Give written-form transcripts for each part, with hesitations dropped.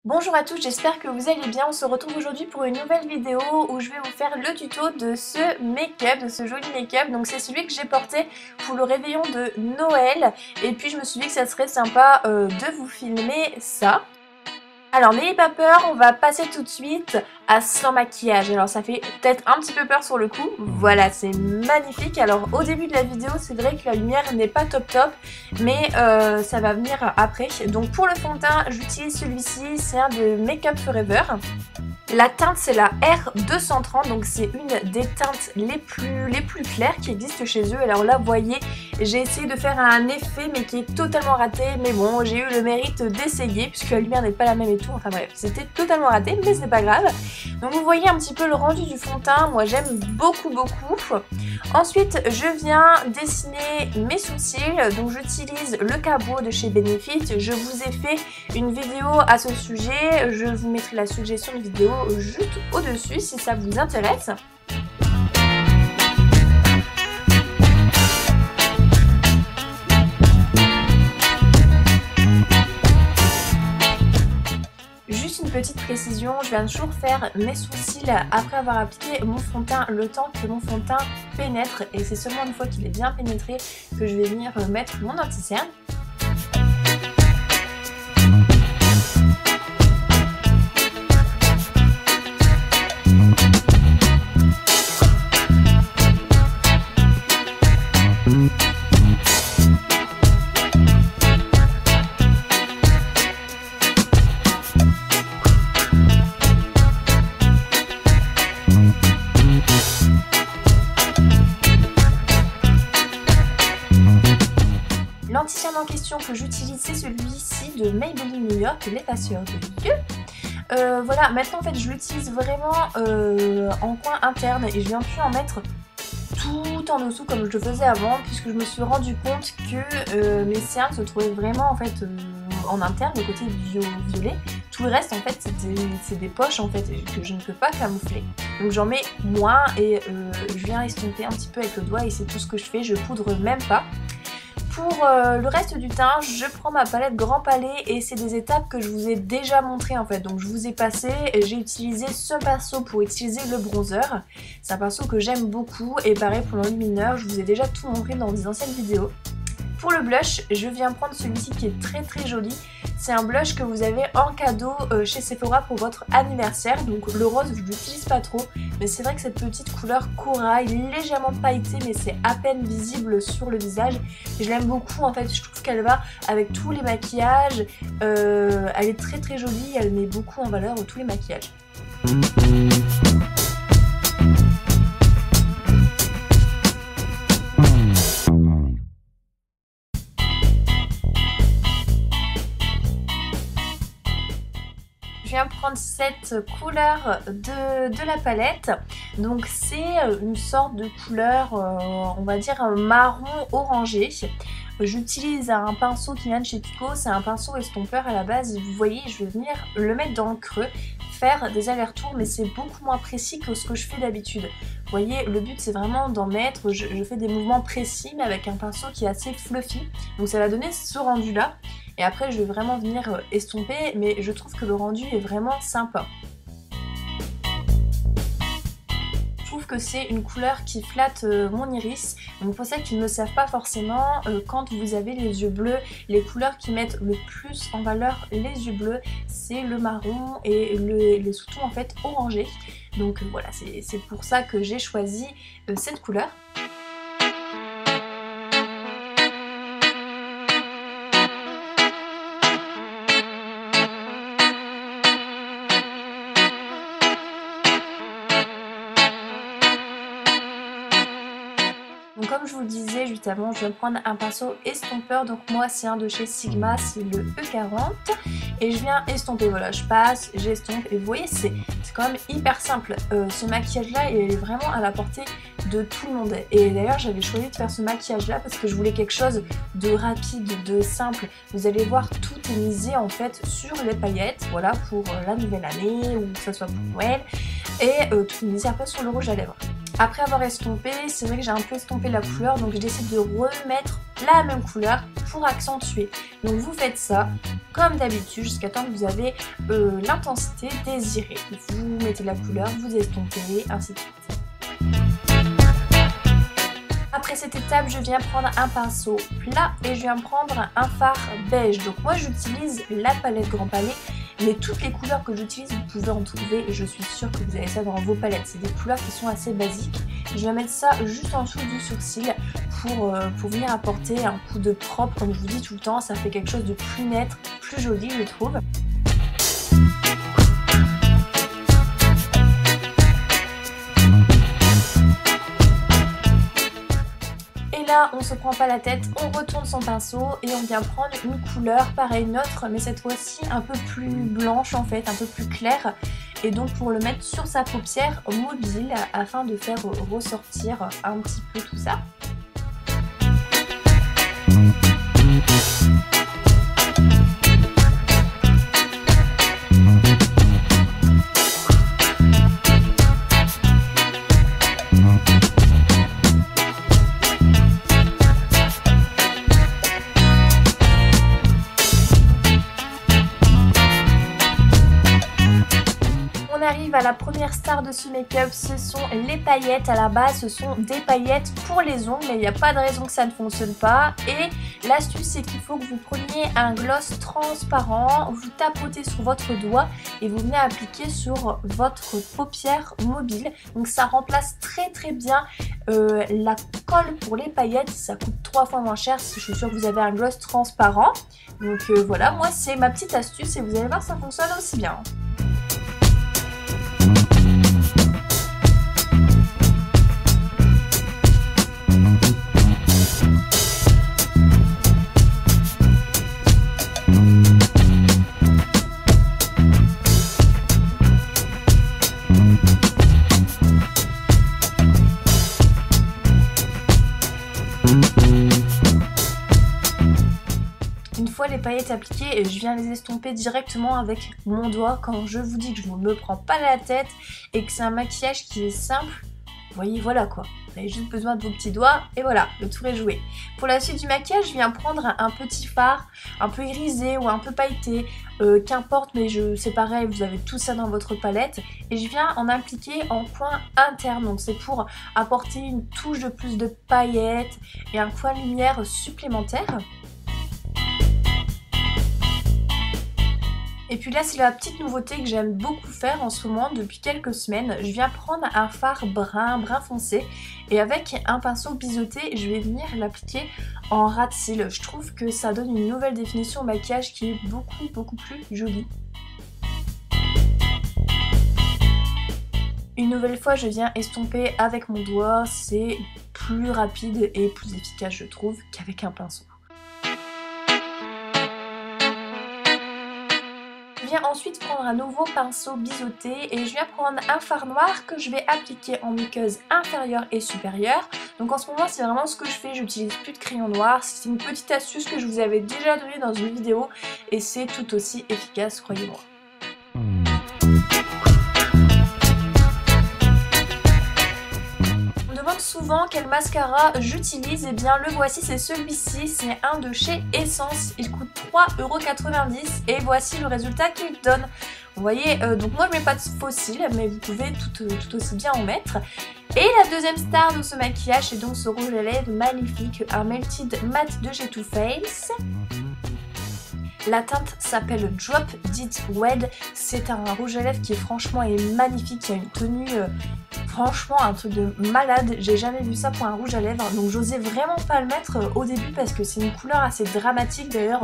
Bonjour à tous, j'espère que vous allez bien. On se retrouve aujourd'hui pour une nouvelle vidéo où je vais vous faire le tuto de ce make-up, de ce joli make-up. Donc c'est celui que j'ai porté pour le réveillon de Noël. Et puis je me suis dit que ça serait sympa de vous filmer ça. Alors n'ayez pas peur, on va passer tout de suite à sans maquillage. Alors ça fait peut-être un petit peu peur sur le coup. Voilà, c'est magnifique. Alors au début de la vidéo, c'est vrai que la lumière n'est pas top top, mais ça va venir après. Donc pour le fond de teint, j'utilise celui-ci, c'est un de Make Up Forever. La teinte c'est la R230, donc c'est une des teintes les plus claires qui existent chez eux. Alors là vous voyez, j'ai essayé de faire un effet mais qui est totalement raté. Mais bon, j'ai eu le mérite d'essayer puisque la lumière n'est pas la même et tout. Enfin bref, c'était totalement raté mais c'est pas grave. Donc vous voyez un petit peu le rendu du fond de teint, moi j'aime beaucoup. Ensuite je viens dessiner mes sourcils, donc j'utilise le Cabot de chez Benefit. Je vous ai fait une vidéo à ce sujet, je vous mettrai la suggestion de vidéo juste au-dessus si ça vous intéresse. Juste une petite précision, je viens toujours faire mes sourcils après avoir appliqué mon fond de teint, le temps que mon fond de teint pénètre, et c'est seulement une fois qu'il est bien pénétré que je vais venir mettre mon anti-cerne. L'anti-cerne en question que j'utilise, c'est celui-ci de Maybelline New York, l'effaceur de yeux. Voilà, maintenant en fait je l'utilise vraiment en coin interne et je viens plus en mettre tout en dessous comme je le faisais avant, puisque je me suis rendu compte que mes cernes se trouvaient vraiment en fait en interne, le côté violet. Tout le reste en fait c'est des poches en fait que je ne peux pas camoufler. Donc j'en mets moins et je viens estomper un petit peu avec le doigt et c'est tout ce que je fais, je poudre même pas. Pour le reste du teint, je prends ma palette Grand Palais et c'est des étapes que je vous ai déjà montrées en fait. Donc je vous ai passé et j'ai utilisé ce pinceau pour utiliser le bronzer. C'est un pinceau que j'aime beaucoup et pareil pour l'enlumineur, je vous ai déjà tout montré dans des anciennes vidéos. Pour le blush, je viens prendre celui-ci qui est très joli. C'est un blush que vous avez en cadeau chez Sephora pour votre anniversaire. Donc le rose, je l'utilise pas trop. Mais c'est vrai que cette petite couleur corail, légèrement pailletée, mais c'est à peine visible sur le visage. Je l'aime beaucoup en fait, je trouve qu'elle va avec tous les maquillages. Elle est très jolie, elle met beaucoup en valeur tous les maquillages. Je viens prendre cette couleur de la palette, donc c'est une sorte de couleur on va dire marron orangé. J'utilise un pinceau qui vient de chez Kiko, c'est un pinceau estompeur à la base, vous voyez je vais venir le mettre dans le creux, faire des allers-retours mais c'est beaucoup moins précis que ce que je fais d'habitude. Vous voyez le but c'est vraiment d'en mettre, je fais des mouvements précis mais avec un pinceau qui est assez fluffy, donc ça va donner ce rendu là. Et après je vais vraiment venir estomper, mais je trouve que le rendu est vraiment sympa. Je trouve que c'est une couleur qui flatte mon iris. Donc pour ça qu'ils ne le savent pas forcément, quand vous avez les yeux bleus, les couleurs qui mettent le plus en valeur les yeux bleus, c'est le marron et les sous-tons en fait orangés. Donc voilà, c'est pour ça que j'ai choisi cette couleur. Donc comme je vous le disais juste avant, je vais prendre un pinceau estompeur, donc moi c'est un de chez Sigma, c'est le E40 et je viens estomper, voilà je passe, j'estompe et vous voyez c'est quand même hyper simple. Ce maquillage là il est vraiment à la portée de tout le monde et d'ailleurs j'avais choisi de faire ce maquillage là parce que je voulais quelque chose de rapide, de simple. Vous allez voir tout est misé en fait sur les paillettes, voilà pour la nouvelle année ou que ce soit pour Noël et tout est misé un peu sur le rouge à lèvres. Après avoir estompé, c'est vrai que j'ai un peu estompé la couleur, donc je décide de remettre la même couleur pour accentuer. Donc vous faites ça comme d'habitude jusqu'à temps que vous avez l'intensité désirée. Vous mettez la couleur, vous estompez, ainsi de suite. Après cette étape, je viens prendre un pinceau plat et je viens prendre un fard beige. Donc moi j'utilise la palette Grand Palais, mais toutes les couleurs que j'utilise, vous pouvez en trouver et je suis sûre que vous avez ça dans vos palettes. C'est des couleurs qui sont assez basiques. Je vais mettre ça juste en dessous du sourcil pour venir apporter un coup de propre, comme je vous dis tout le temps. Ça fait quelque chose de plus net, plus joli je trouve. On se prend pas la tête, on retourne son pinceau et on vient prendre une couleur pareil neutre, mais cette fois-ci un peu plus blanche en fait, un peu plus claire, et donc pour le mettre sur sa paupière mobile afin de faire ressortir un petit peu tout ça. On arrive à la première star de ce make-up, ce sont les paillettes. À la base, ce sont des paillettes pour les ongles, mais il n'y a pas de raison que ça ne fonctionne pas. Et l'astuce, c'est qu'il faut que vous preniez un gloss transparent, vous tapotez sur votre doigt et vous venez appliquer sur votre paupière mobile. Donc ça remplace très bien la colle pour les paillettes. Ça coûte 3 fois moins cher si je suis sûre que vous avez un gloss transparent. Donc voilà, moi c'est ma petite astuce et vous allez voir, ça fonctionne aussi bien. Une fois les paillettes appliquées, je viens les estomper directement avec mon doigt. Quand je vous dis que je ne me prends pas la tête et que c'est un maquillage qui est simple, vous voyez, voilà quoi. Vous avez juste besoin de vos petits doigts et voilà, le tour est joué. Pour la suite du maquillage, je viens prendre un petit fard un peu irisé ou un peu pailleté, qu'importe, mais c'est pareil, vous avez tout ça dans votre palette. Et je viens en appliquer en coin interne, donc c'est pour apporter une touche de plus de paillettes et un coin lumière supplémentaire. Et puis là, c'est la petite nouveauté que j'aime beaucoup faire en ce moment depuis quelques semaines. Je viens prendre un fard brun foncé et avec un pinceau biseauté, je vais venir l'appliquer en ras de cils. Je trouve que ça donne une nouvelle définition au maquillage qui est beaucoup plus jolie. Une nouvelle fois, je viens estomper avec mon doigt. C'est plus rapide et plus efficace, je trouve, qu'avec un pinceau. Je viens ensuite prendre un nouveau pinceau biseauté et je viens prendre un fard noir que je vais appliquer en muqueuse inférieure et supérieure. Donc en ce moment c'est vraiment ce que je fais, j'utilise plus de crayon noir. C'est une petite astuce que je vous avais déjà donnée dans une vidéo et c'est tout aussi efficace, croyez-moi. Souvent quel mascara j'utilise, et bien le voici, c'est celui-ci, c'est un de chez Essence, il coûte 3,90 € et voici le résultat qu'il donne. Vous voyez, donc moi je mets pas de faux cils, mais vous pouvez tout aussi bien en mettre. Et la deuxième star de ce maquillage, c'est donc ce rouge à lèvres magnifique, un Melted Matte de chez Too Faced. La teinte s'appelle Drop Dead Red. C'est un rouge à lèvres qui franchement est magnifique, il y a une tenue franchement un truc de malade. J'ai jamais vu ça pour un rouge à lèvres, donc j'osais vraiment pas le mettre au début parce que c'est une couleur assez dramatique. D'ailleurs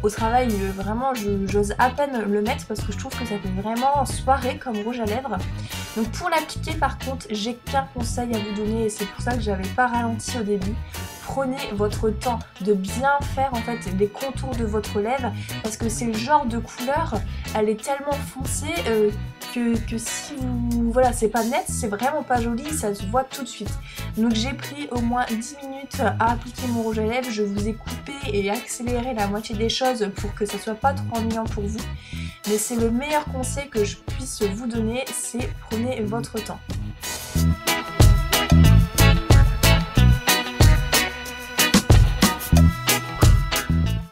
au travail vraiment j'ose à peine le mettre parce que je trouve que ça fait vraiment soirée comme rouge à lèvres. Donc pour l'appliquer par contre, j'ai qu'un conseil à vous donner et c'est pour ça que j'avais pas ralenti au début. Prenez votre temps de bien faire en fait les contours de votre lèvre parce que c'est le genre de couleur, elle est tellement foncée que si vous... Voilà, c'est pas net, c'est vraiment pas joli, ça se voit tout de suite. Donc j'ai pris au moins 10 minutes à appliquer mon rouge à lèvres, je vous ai coupé et accéléré la moitié des choses pour que ça soit pas trop ennuyant pour vous. Mais c'est le meilleur conseil que je puisse vous donner, c'est prenez votre temps.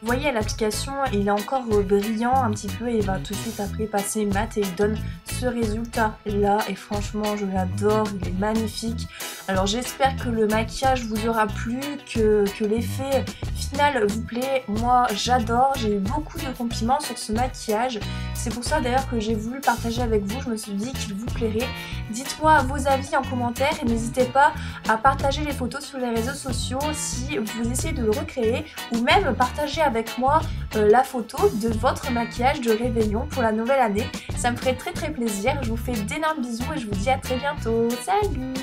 voyez l'application, il est encore brillant un petit peu et va tout de suite après passer mat et il donne ce résultat là et franchement je l'adore, il est magnifique. Alors j'espère que le maquillage vous aura plu, que l'effet final vous plaît. Moi j'adore, j'ai eu beaucoup de compliments sur ce maquillage. C'est pour ça d'ailleurs que j'ai voulu le partager avec vous, je me suis dit qu'il vous plairait. Dites-moi vos avis en commentaire et n'hésitez pas à partager les photos sur les réseaux sociaux si vous essayez de le recréer ou même partager avec moi la photo de votre maquillage de réveillon pour la nouvelle année. Ça me ferait très plaisir. Je vous fais d'énormes bisous et je vous dis à très bientôt. Salut!